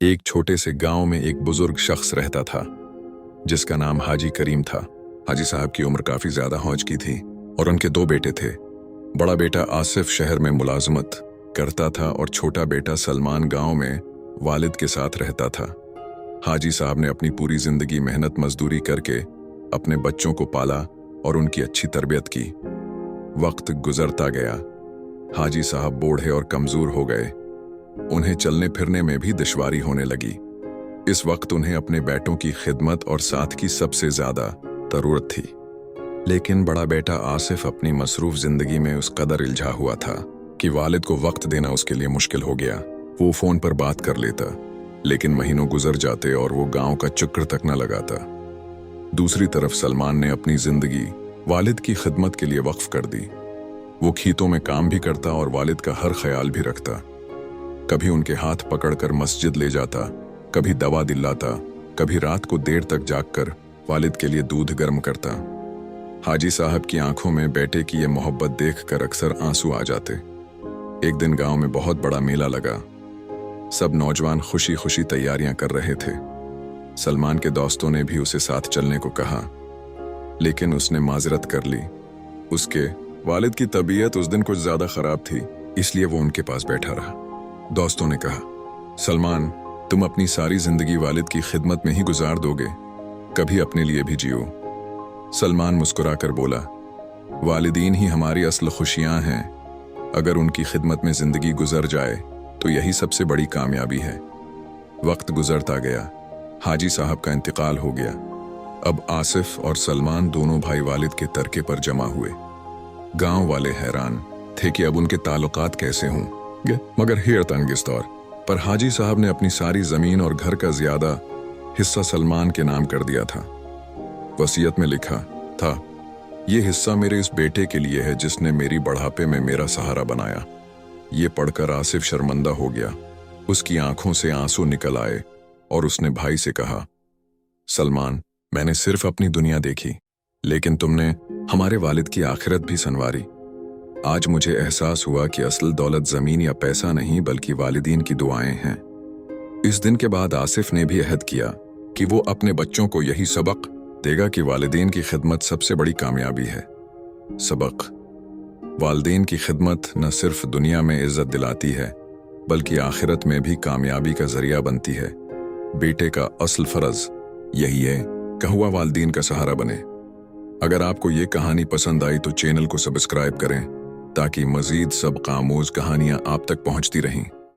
एक छोटे से गांव में एक बुजुर्ग शख्स रहता था जिसका नाम हाजी करीम था। हाजी साहब की उम्र काफी ज्यादा हौज की थी और उनके दो बेटे थे। बड़ा बेटा आसिफ शहर में मुलाजमत करता था और छोटा बेटा सलमान गांव में वालिद के साथ रहता था। हाजी साहब ने अपनी पूरी जिंदगी मेहनत मजदूरी करके अपने बच्चों को पाला और उनकी अच्छी तरबियत की। वक्त गुजरता गया, हाजी साहब बूढ़े और कमजोर हो गए। उन्हें चलने फिरने में भी दुश्वारी होने लगी। इस वक्त उन्हें अपने बेटों की खिदमत और साथ की सबसे ज्यादा जरूरत थी। लेकिन बड़ा बेटा आसिफ अपनी मसरूफ जिंदगी में उस कदर उलझा हुआ था कि वालिद को वक्त देना उसके लिए मुश्किल हो गया। वो फोन पर बात कर लेता, लेकिन महीनों गुजर जाते और वो गांव का चक्कर तक न लगाता। दूसरी तरफ सलमान ने अपनी जिंदगी वालिद की खिदमत के लिए वक्फ कर दी। वो खेतों में काम भी करता और वालिद का हर ख्याल भी रखता। कभी उनके हाथ पकड़कर मस्जिद ले जाता, कभी दवा दिलाता, कभी रात को देर तक जागकर वालिद के लिए दूध गर्म करता। हाजी साहब की आंखों में बेटे की ये मोहब्बत देखकर अक्सर आंसू आ जाते। एक दिन गांव में बहुत बड़ा मेला लगा। सब नौजवान खुशी खुशी तैयारियां कर रहे थे। सलमान के दोस्तों ने भी उसे साथ चलने को कहा, लेकिन उसने माजरत कर ली। उसके वालिद की तबीयत उस दिन कुछ ज्यादा खराब थी, इसलिए वो उनके पास बैठा रहा। दोस्तों ने कहा, सलमान, तुम अपनी सारी जिंदगी वालिद की खिदमत में ही गुजार दोगे, कभी अपने लिए भी जियो। सलमान मुस्कुराकर बोला, वालिदीन ही हमारी असल खुशियां हैं। अगर उनकी खिदमत में जिंदगी गुजर जाए तो यही सबसे बड़ी कामयाबी है। वक्त गुजरता गया, हाजी साहब का इंतकाल हो गया। अब आसिफ और सलमान दोनों भाई वालिद के तरके पर जमा हुए। गांव वाले हैरान थे कि अब उनके ताल्लुकात कैसे हों, मगर हैरतन इस दौर पर हाजी साहब ने अपनी सारी जमीन और घर का ज्यादा हिस्सा सलमान के नाम कर दिया था। वसीयत में लिखा था, ये हिस्सा मेरे इस बेटे के लिए है जिसने मेरी बढ़ापे में मेरा सहारा बनाया। ये पढ़कर आसिफ शर्मिंदा हो गया। उसकी आंखों से आंसू निकल आए और उसने भाई से कहा, सलमान, मैंने सिर्फ अपनी दुनिया देखी, लेकिन तुमने हमारे वालिद की आखिरत भी संवारी। आज मुझे एहसास हुआ कि असल दौलत जमीन या पैसा नहीं बल्कि वालिदीन की दुआएं हैं। इस दिन के बाद आसिफ ने भी अहद किया कि वो अपने बच्चों को यही सबक देगा कि वालिदीन की खिदमत सबसे बड़ी कामयाबी है। सबक: वालिदीन की खिदमत न सिर्फ दुनिया में इज्जत दिलाती है बल्कि आखिरत में भी कामयाबी का जरिया बनती है। बेटे का असल फर्ज यही है कि हुआ वालिदीन का सहारा बने। अगर आपको ये कहानी पसंद आई तो चैनल को सब्सक्राइब करें ताकि मजीद सबक आमोज कहानियां आप तक पहुंचती रहें।